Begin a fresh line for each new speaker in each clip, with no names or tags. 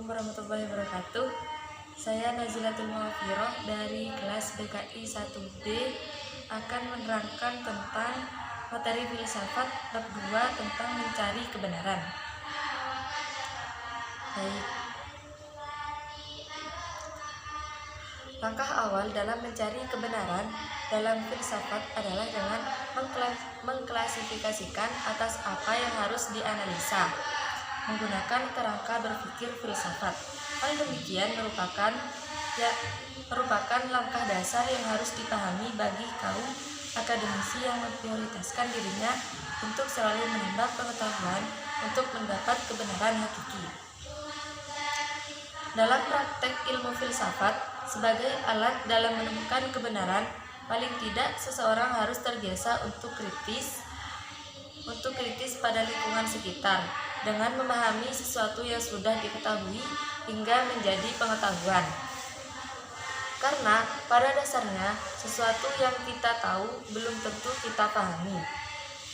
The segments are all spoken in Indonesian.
Assalamualaikum warahmatullahi wabarakatuh. Saya Nazilatul Muwafiroh dari kelas BKI 1B akan menerangkan tentang materi filsafat bab 2 tentang mencari kebenaran. Baik. Langkah awal dalam mencari kebenaran dalam filsafat adalah dengan mengklasifikasikan atas apa yang harus dianalisa menggunakan kerangka berpikir filsafat. Hal demikian merupakan langkah dasar yang harus dipahami bagi kaum akademisi yang memprioritaskan dirinya untuk selalu menambah pengetahuan untuk mendapat kebenaran hakiki. Dalam praktek ilmu filsafat, sebagai alat dalam menemukan kebenaran, paling tidak seseorang harus terbiasa untuk kritis pada lingkungan sekitar, dengan memahami sesuatu yang sudah diketahui hingga menjadi pengetahuan. Karena pada dasarnya sesuatu yang kita tahu belum tentu kita pahami.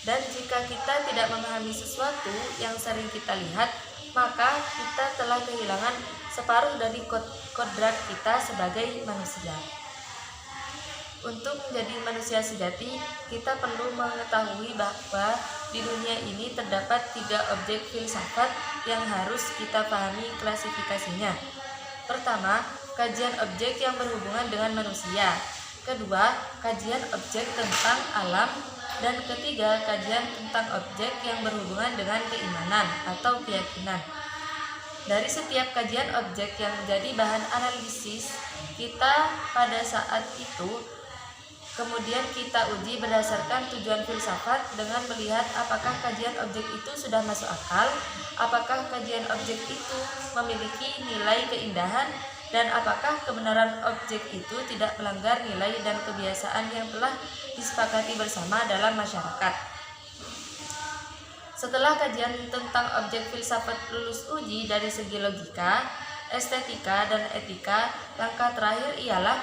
Dan jika kita tidak memahami sesuatu yang sering kita lihat, maka kita telah kehilangan separuh dari kodrat kita sebagai manusia. Untuk menjadi manusia sejati, kita perlu mengetahui bahwa di dunia ini terdapat 3 objek filsafat yang harus kita pahami klasifikasinya. Pertama, kajian objek yang berhubungan dengan manusia. Kedua, kajian objek tentang alam. Dan ketiga, kajian tentang objek yang berhubungan dengan keimanan atau keyakinan. Dari setiap kajian objek yang menjadi bahan analisis kita pada saat itu, kemudian kita uji berdasarkan tujuan filsafat dengan melihat apakah kajian objek itu sudah masuk akal, apakah kajian objek itu memiliki nilai keindahan, dan apakah kebenaran objek itu tidak melanggar nilai dan kebiasaan yang telah disepakati bersama dalam masyarakat. Setelah kajian tentang objek filsafat lulus uji dari segi logika, estetika, dan etika, langkah terakhir ialah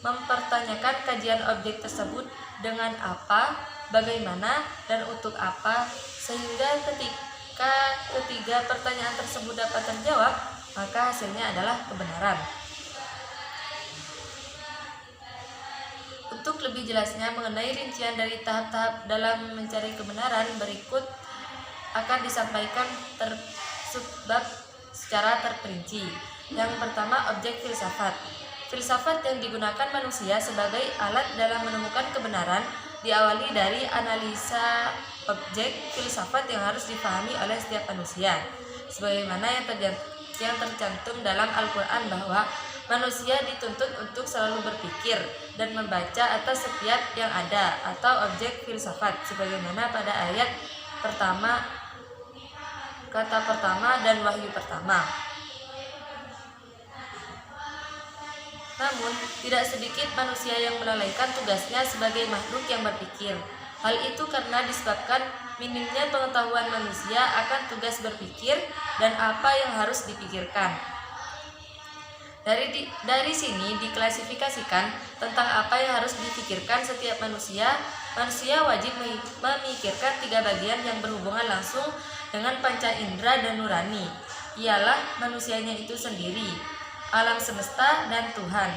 mempertanyakan kajian objek tersebut dengan apa, bagaimana, dan untuk apa, sehingga ketika ketiga pertanyaan tersebut dapat terjawab, maka hasilnya adalah kebenaran. Untuk lebih jelasnya mengenai rincian dari tahap-tahap dalam mencari kebenaran, berikut akan disampaikan subbab secara terperinci. Yang pertama, objek filsafat. Filsafat yang digunakan manusia sebagai alat dalam menemukan kebenaran diawali dari analisa objek filsafat yang harus dipahami oleh setiap manusia. Sebagaimana yang tercantum dalam Al-Quran bahwa manusia dituntut untuk selalu berpikir dan membaca atas setiap yang ada atau objek filsafat, sebagaimana pada ayat pertama, kata pertama, dan wahyu pertama. Namun, tidak sedikit manusia yang melalaikan tugasnya sebagai makhluk yang berpikir. Hal itu karena disebabkan minimnya pengetahuan manusia akan tugas berpikir dan apa yang harus dipikirkan. Dari sini diklasifikasikan tentang apa yang harus dipikirkan setiap manusia. Manusia wajib memikirkan 3 bagian yang berhubungan langsung dengan panca indera dan nurani, ialah manusianya itu sendiri, alam semesta, dan Tuhan.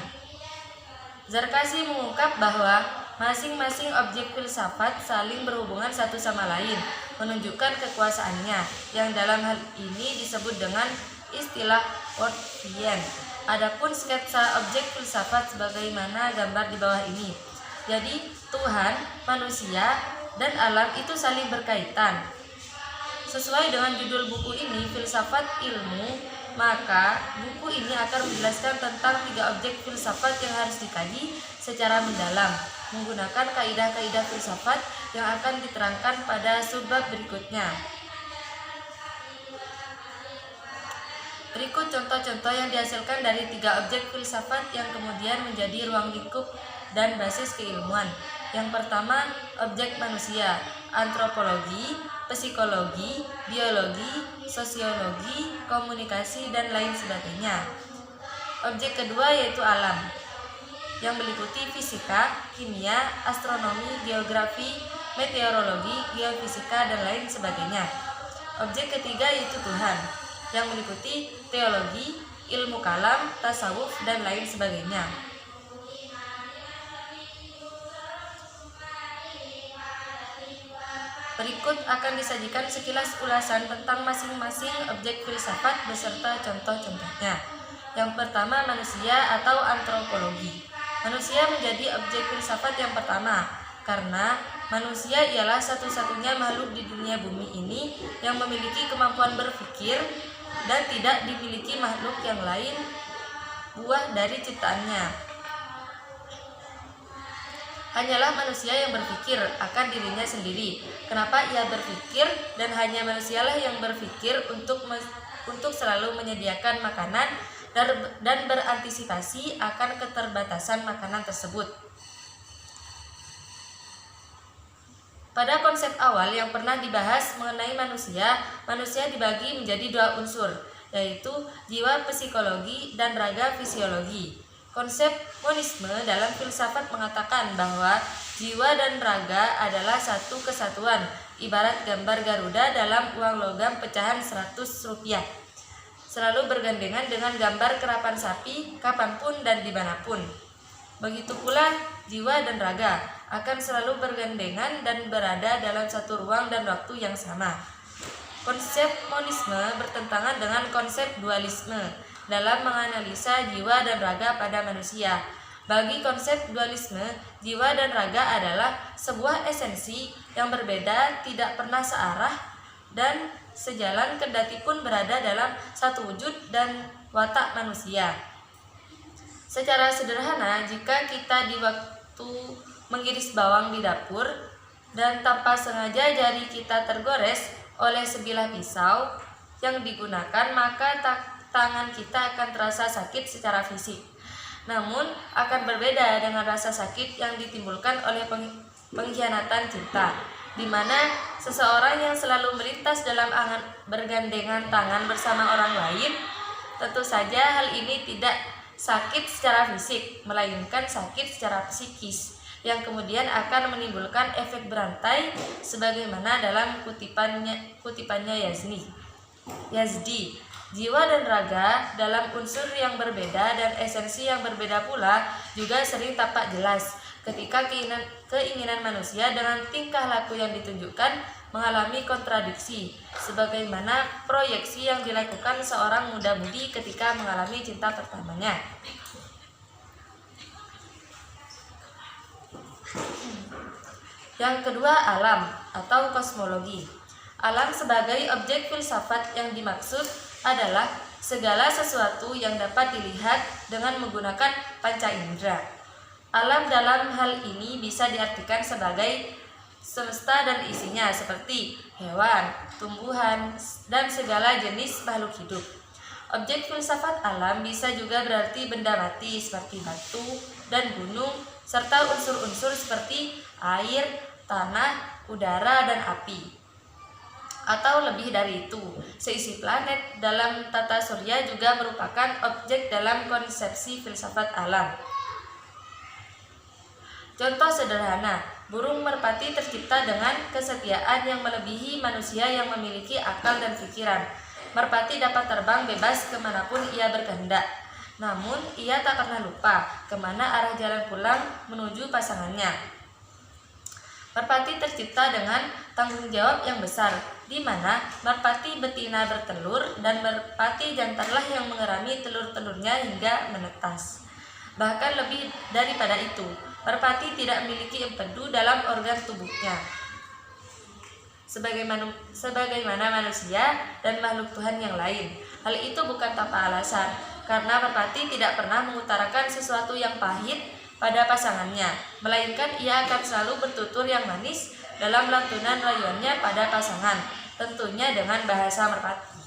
Zarkasi mengungkap bahwa masing-masing objek filsafat saling berhubungan satu sama lain, menunjukkan kekuasaannya, yang dalam hal ini disebut dengan istilah Wordthian. Adapun sketsa objek filsafat sebagaimana gambar di bawah ini. Jadi, Tuhan, manusia, dan alam itu saling berkaitan. Sesuai dengan judul buku ini, Filsafat Ilmu, maka buku ini akan menjelaskan tentang 3 objek filsafat yang harus dikaji secara mendalam, menggunakan kaidah-kaidah filsafat yang akan diterangkan pada subbab berikutnya. Berikut contoh-contoh yang dihasilkan dari 3 objek filsafat yang kemudian menjadi ruang lingkup dan basis keilmuan. Yang pertama, objek manusia, antropologi, psikologi, biologi, sosiologi, komunikasi, dan lain sebagainya. Objek kedua yaitu alam, yang meliputi fisika, kimia, astronomi, geografi, meteorologi, geofisika, dan lain sebagainya. Objek ketiga yaitu Tuhan, yang meliputi teologi, ilmu kalam, tasawuf, dan lain sebagainya. Berikut akan disajikan sekilas ulasan tentang masing-masing objek filsafat beserta contoh-contohnya. Yang pertama, manusia atau antropologi. Manusia menjadi objek filsafat yang pertama karena manusia ialah satu-satunya makhluk di dunia bumi ini yang memiliki kemampuan berpikir dan tidak dimiliki makhluk yang lain buah dari ciptaannya. Hanyalah manusia yang berpikir akan dirinya sendiri. Kenapa ia berpikir? Dan hanya manusialah yang berpikir untuk selalu menyediakan makanan dan berantisipasi akan keterbatasan makanan tersebut. Pada konsep awal yang pernah dibahas mengenai manusia dibagi menjadi dua unsur, yaitu jiwa psikologi dan raga fisiologi. Konsep monisme dalam filsafat mengatakan bahwa jiwa dan raga adalah satu kesatuan, ibarat gambar Garuda dalam uang logam pecahan 100 rupiah. Selalu bergandengan dengan gambar kerapan sapi kapanpun dan dimanapun. Begitu pula jiwa dan raga akan selalu bergandengan dan berada dalam satu ruang dan waktu yang sama. Konsep monisme bertentangan dengan konsep dualisme dalam menganalisa jiwa dan raga pada manusia. Bagi konsep dualisme, jiwa dan raga adalah sebuah esensi yang berbeda, tidak pernah searah dan sejalan kendati pun berada dalam satu wujud dan watak manusia. Secara sederhana, jika kita di waktu mengiris bawang di dapur dan tanpa sengaja jari kita tergores oleh sebilah pisau yang digunakan, maka tangan kita akan terasa sakit secara fisik. Namun akan berbeda dengan rasa sakit yang ditimbulkan oleh pengkhianatan cinta, di mana seseorang yang selalu melintas dalam angan bergandengan tangan bersama orang lain, tentu saja hal ini tidak sakit secara fisik, melainkan sakit secara psikis, yang kemudian akan menimbulkan efek berantai sebagaimana dalam kutipannya Yazdi. Jiwa dan raga dalam unsur yang berbeda dan esensi yang berbeda pula juga sering tampak jelas ketika keinginan manusia dengan tingkah laku yang ditunjukkan mengalami kontradiksi, sebagaimana proyeksi yang dilakukan seorang muda-mudi ketika mengalami cinta pertamanya. Yang kedua, alam atau kosmologi. Alam sebagai objek filsafat yang dimaksud adalah segala sesuatu yang dapat dilihat dengan menggunakan panca indera. Alam dalam hal ini bisa diartikan sebagai semesta dan isinya seperti hewan, tumbuhan, dan segala jenis makhluk hidup. Objek filsafat alam bisa juga berarti benda mati seperti batu dan gunung, serta unsur-unsur seperti air, tanah, udara, dan api. Atau lebih dari itu, seisi planet dalam tata surya juga merupakan objek dalam konsepsi filsafat alam. Contoh sederhana, burung merpati tercipta dengan kesetiaan yang melebihi manusia yang memiliki akal dan pikiran. Merpati dapat terbang bebas kemanapun ia berkehendak, namun ia tak pernah lupa kemana arah jalan pulang menuju pasangannya. Merpati tercipta dengan tanggung jawab yang besar, di mana merpati betina bertelur dan merpati jantanlah yang mengerami telur-telurnya hingga menetas. Bahkan lebih daripada itu, merpati tidak memiliki empedu dalam organ tubuhnya, sebagaimana manusia dan makhluk Tuhan yang lain. Hal itu bukan tanpa alasan, karena merpati tidak pernah mengutarakan sesuatu yang pahit pada pasangannya, melainkan ia akan selalu bertutur yang manis dalam lantunan rayuannya pada pasangan, tentunya dengan bahasa merpati.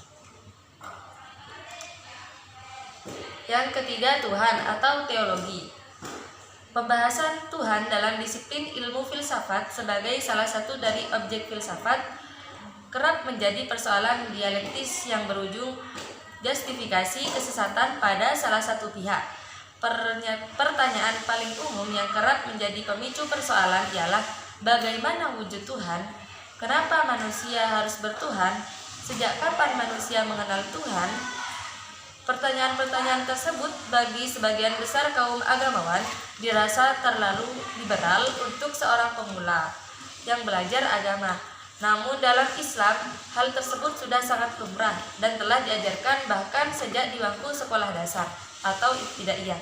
Yang ketiga, Tuhan atau teologi. Pembahasan Tuhan dalam disiplin ilmu filsafat sebagai salah satu dari objek filsafat kerap menjadi persoalan dialektis yang berujung justifikasi kesesatan pada salah satu pihak. Pertanyaan paling umum yang kerap menjadi pemicu persoalan ialah bagaimana wujud Tuhan, kenapa manusia harus bertuhan, Sejak kapan manusia mengenal Tuhan? Pertanyaan-pertanyaan tersebut bagi sebagian besar kaum agamawan dirasa terlalu liberal untuk seorang pemula yang belajar agama. Namun dalam Islam, hal tersebut sudah sangat lumrah dan telah diajarkan bahkan sejak di bangku sekolah dasar atau ibtidaiyah.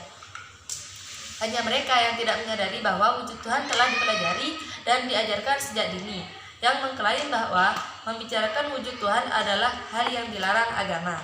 Hanya mereka yang tidak menyadari bahwa wujud Tuhan telah dipelajari dan diajarkan sejak dini, yang mengklaim bahwa membicarakan wujud Tuhan adalah hal yang dilarang agama.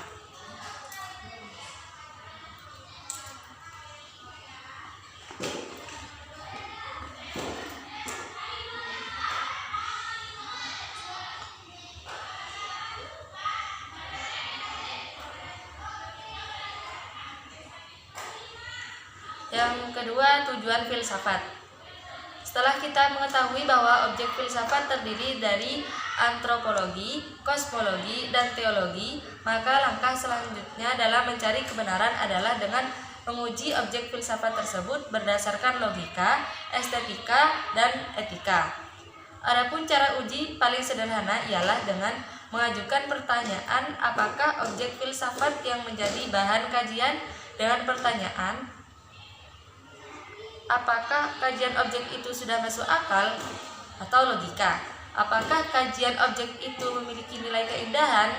Yang kedua, tujuan filsafat. Setelah kita mengetahui bahwa objek filsafat terdiri dari antropologi, kosmologi, dan teologi, maka langkah selanjutnya dalam mencari kebenaran adalah dengan menguji objek filsafat tersebut berdasarkan logika, estetika, dan etika. Adapun cara uji paling sederhana ialah dengan mengajukan pertanyaan apakah objek filsafat yang menjadi bahan kajian dengan pertanyaan apakah kajian objek itu sudah masuk akal atau logika? Apakah kajian objek itu memiliki nilai keindahan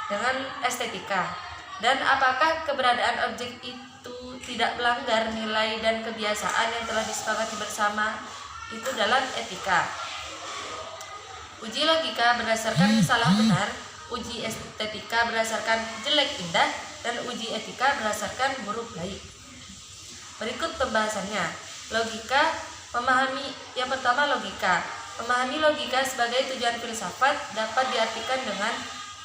dengan estetika? Dan apakah keberadaan objek itu tidak melanggar nilai dan kebiasaan yang telah disepakati bersama itu dalam etika? Uji logika berdasarkan salah benar, uji estetika berdasarkan jelek indah, dan uji etika berdasarkan buruk baik. Berikut pembahasannya. Logika, yang pertama logika. Memahami logika sebagai tujuan filsafat dapat diartikan dengan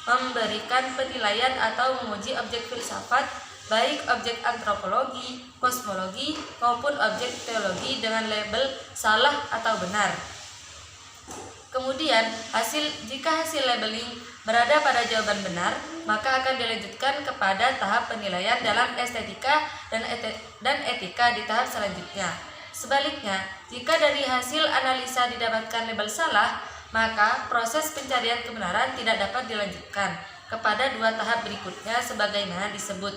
memberikan penilaian atau menguji objek filsafat, baik objek antropologi, kosmologi, maupun objek teologi dengan label salah atau benar. Kemudian, jika hasil labeling berada pada jawaban benar, maka akan dilanjutkan kepada tahap penilaian dalam estetika dan etika di tahap selanjutnya. Sebaliknya, jika dari hasil analisa didapatkan label salah, maka proses pencarian kebenaran tidak dapat dilanjutkan kepada dua tahap berikutnya sebagaimana disebut.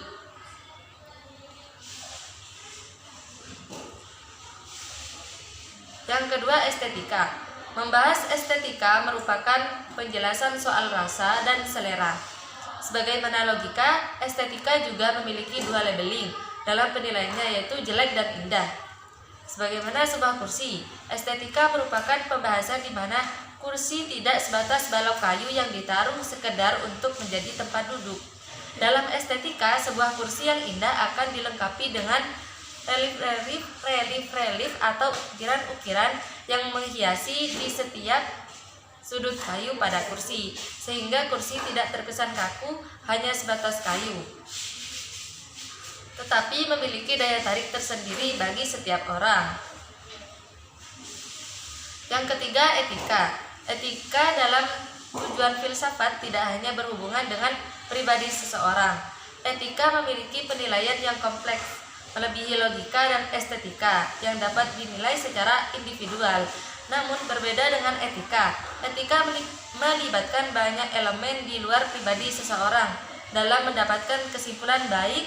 Yang kedua, estetika. Membahas estetika merupakan penjelasan soal rasa dan selera. Sebagaimana logika, estetika juga memiliki dua labeling dalam penilaiannya, yaitu jelek dan indah. Sebagaimana sebuah kursi, estetika merupakan pembahasan di mana kursi tidak sebatas balok kayu yang ditaruh sekedar untuk menjadi tempat duduk. Dalam estetika, sebuah kursi yang indah akan dilengkapi dengan relief atau ukiran-ukiran yang menghiasi di setiap sudut kayu pada kursi, sehingga kursi tidak terkesan kaku hanya sebatas kayu, tetapi memiliki daya tarik tersendiri bagi setiap orang. Yang ketiga, etika. Etika dalam tujuan filsafat tidak hanya berhubungan dengan pribadi seseorang. Etika memiliki penilaian yang kompleks, melebihi logika dan estetika yang dapat dinilai secara individual. Namun berbeda dengan etika. Etika melibatkan banyak elemen di luar pribadi seseorang dalam mendapatkan kesimpulan baik.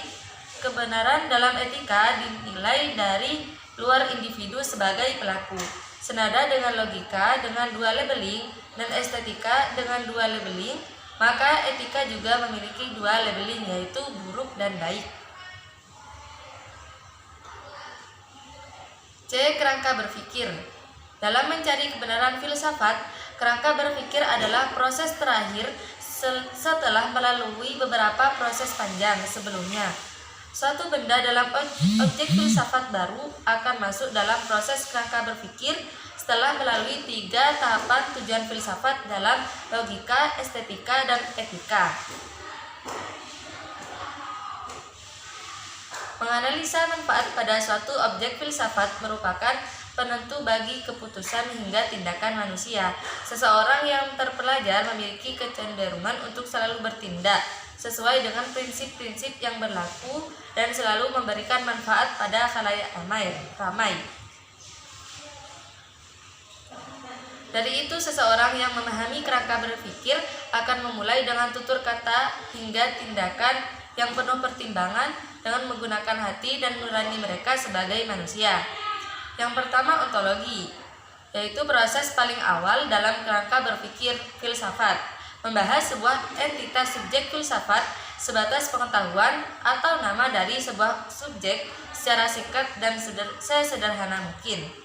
Kebenaran dalam etika dinilai dari luar individu sebagai pelaku. Senada dengan logika dengan dua labeling dan estetika dengan dua labeling, maka etika juga memiliki dua labeling, yaitu buruk dan baik. C. Kerangka berpikir. Dalam mencari kebenaran filsafat, kerangka berpikir adalah proses terakhir setelah melalui beberapa proses panjang sebelumnya. Suatu benda dalam objek filsafat baru akan masuk dalam proses kerangka berpikir setelah melalui 3 tahapan tujuan filsafat dalam logika, estetika, dan etika. Menganalisa manfaat pada suatu objek filsafat merupakan penentu bagi keputusan hingga tindakan manusia. Seseorang yang terpelajar memiliki kecenderungan untuk selalu bertindak sesuai dengan prinsip-prinsip yang berlaku dan selalu memberikan manfaat pada khalayak ramai. Dari itu, seseorang yang memahami kerangka berpikir akan memulai dengan tutur kata hingga tindakan yang penuh pertimbangan dengan menggunakan hati dan nurani mereka sebagai manusia. Yang pertama, ontologi, yaitu proses paling awal dalam kerangka berpikir filsafat, membahas sebuah entitas subjek filsafat sebatas pengetahuan atau nama dari sebuah subjek secara singkat dan sesederhana mungkin.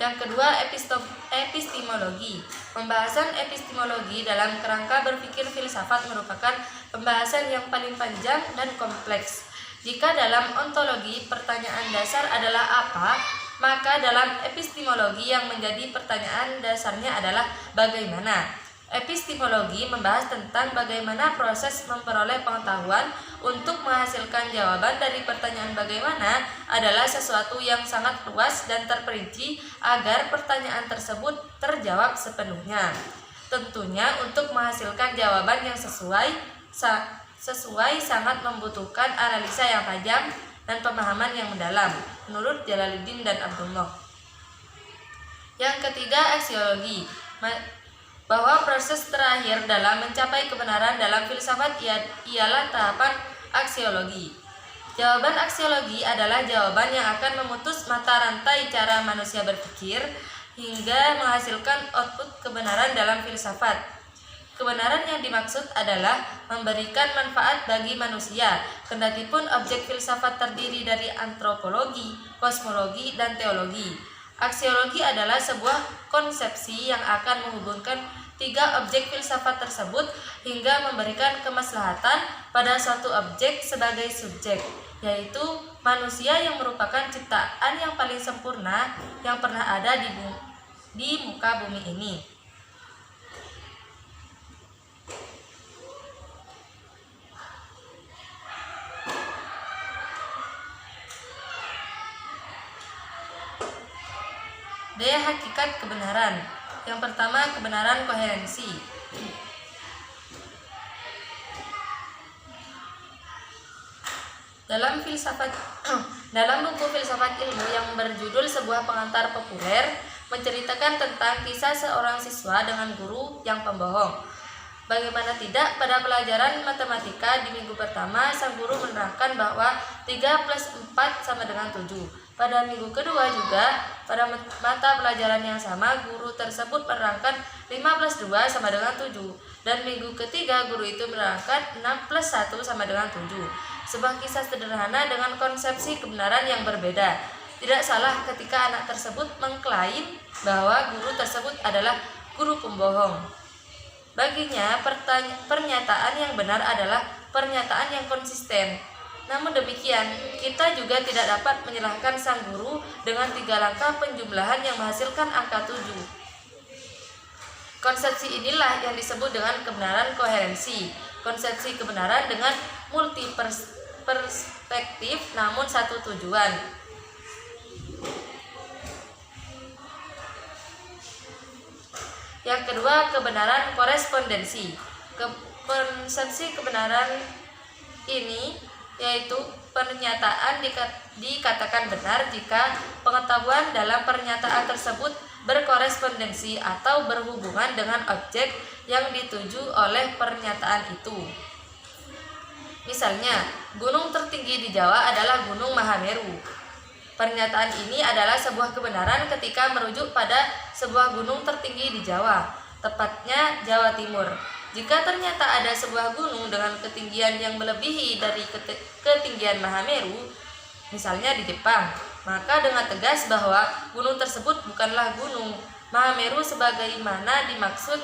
Yang kedua, epistemologi. Pembahasan epistemologi dalam kerangka berpikir filsafat merupakan pembahasan yang paling panjang dan kompleks. Jika dalam ontologi pertanyaan dasar adalah apa, maka dalam epistemologi yang menjadi pertanyaan dasarnya adalah bagaimana. Epistemologi membahas tentang bagaimana proses memperoleh pengetahuan. Untuk menghasilkan jawaban dari pertanyaan bagaimana adalah sesuatu yang sangat luas dan terperinci agar pertanyaan tersebut terjawab sepenuhnya. Tentunya untuk menghasilkan jawaban yang sesuai sangat membutuhkan analisa yang tajam dan pemahaman yang mendalam, menurut Jalaluddin dan Abdullah. Yang ketiga, aksiologi, bahwa proses terakhir dalam mencapai kebenaran dalam filsafat ialah tahapan aksiologi. Jawaban aksiologi adalah jawaban yang akan memutus mata rantai cara manusia berpikir hingga menghasilkan output kebenaran dalam filsafat. Kebenaran yang dimaksud adalah memberikan manfaat bagi manusia, kendatipun objek filsafat terdiri dari antropologi, kosmologi, dan teologi. Aksiologi adalah sebuah konsepsi yang akan menghubungkan tiga objek filsafat tersebut hingga memberikan kemaslahatan pada suatu objek sebagai subjek, yaitu manusia yang merupakan ciptaan yang paling sempurna yang pernah ada di muka bumi ini. Daya hakikat kebenaran. Yang pertama, kebenaran koherensi. Dalam buku filsafat ilmu yang berjudul Sebuah Pengantar Populer, menceritakan tentang kisah seorang siswa dengan guru yang pembohong. Bagaimana tidak, pada pelajaran matematika di minggu pertama, sang guru menerangkan bahwa 3 plus 4 sama dengan 7. Pada minggu kedua juga, pada mata pelajaran yang sama, guru tersebut menerangkan 5 plus 2 sama dengan 7. Dan minggu ketiga, guru itu menerangkan 6 plus 1 sama dengan 7. Sebuah kisah sederhana dengan konsepsi kebenaran yang berbeda. Tidak salah ketika anak tersebut mengklaim bahwa guru tersebut adalah guru pembohong. Baginya, pernyataan yang benar adalah pernyataan yang konsisten. Namun demikian, kita juga tidak dapat menyalahkan sang guru dengan 3 langkah penjumlahan yang menghasilkan angka 7. Konsepsi inilah yang disebut dengan kebenaran koherensi. Konsepsi kebenaran dengan multi perspektif namun satu tujuan. Yang kedua, kebenaran korespondensi. Konsepsi kebenaran ini yaitu pernyataan dikatakan benar jika pengetahuan dalam pernyataan tersebut berkorespondensi atau berhubungan dengan objek yang dituju oleh pernyataan itu. Misalnya, gunung tertinggi di Jawa adalah Gunung Mahameru. Pernyataan ini adalah sebuah kebenaran ketika merujuk pada sebuah gunung tertinggi di Jawa, tepatnya Jawa Timur. Jika ternyata ada sebuah gunung dengan ketinggian yang melebihi dari ketinggian Mahameru, misalnya di Jepang, maka dengan tegas bahwa gunung tersebut bukanlah gunung Mahameru sebagaimana dimaksud,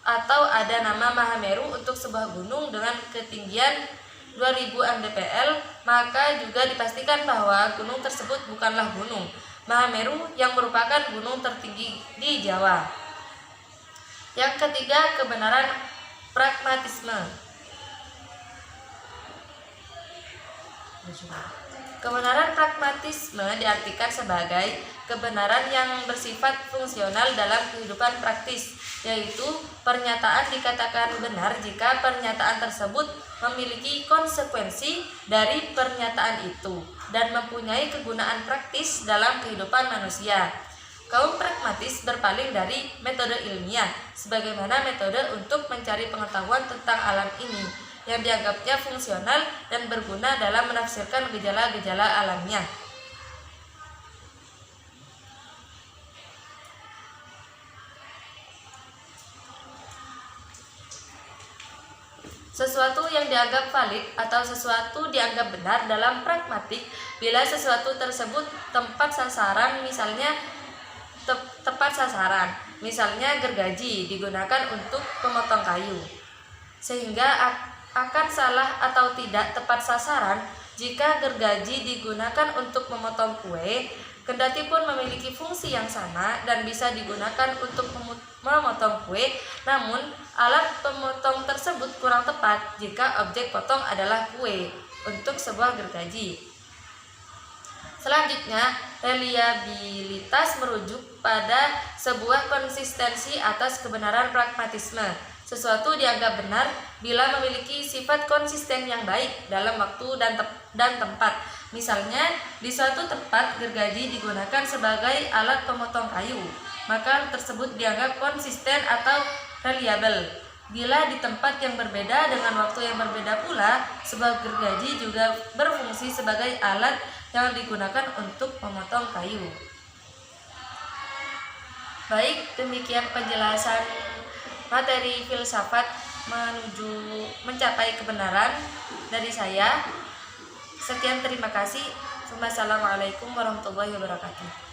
atau ada nama Mahameru untuk sebuah gunung dengan ketinggian 2000 mdpl, maka juga dipastikan bahwa gunung tersebut bukanlah gunung Mahameru yang merupakan gunung tertinggi di Jawa. Yang ketiga, kebenaran pragmatisme. Kebenaran pragmatisme diartikan sebagai kebenaran yang bersifat fungsional dalam kehidupan praktis, yaitu pernyataan dikatakan benar jika pernyataan tersebut memiliki konsekuensi dari pernyataan itu dan mempunyai kegunaan praktis dalam kehidupan manusia. Kaum pragmatis berpaling dari metode ilmiah sebagaimana metode untuk mencari pengetahuan tentang alam ini yang dianggapnya fungsional dan berguna dalam menafsirkan gejala-gejala alamnya. Sesuatu yang dianggap valid atau sesuatu dianggap benar dalam pragmatik bila sesuatu tersebut tepat sasaran, misalnya gergaji digunakan untuk memotong kayu, sehingga akan salah atau tidak tepat sasaran jika gergaji digunakan untuk memotong kue, kendati pun memiliki fungsi yang sama dan bisa digunakan untuk memotong kue, namun alat pemotong tersebut kurang tepat jika objek potong adalah kue untuk sebuah gergaji. Selanjutnya, reliabilitas merujuk pada sebuah konsistensi atas kebenaran pragmatisme. Sesuatu dianggap benar bila memiliki sifat konsisten yang baik dalam waktu dan tempat. Misalnya, di suatu tempat gergaji digunakan sebagai alat pemotong kayu, maka tersebut dianggap konsisten atau reliable. Bila di tempat yang berbeda dengan waktu yang berbeda pula, sebuah gergaji juga berfungsi sebagai alat yang digunakan untuk memotong kayu. Baik, demikian penjelasan materi filsafat menuju mencapai kebenaran dari saya. Sekian, terima kasih. Wassalamualaikum warahmatullahi wabarakatuh.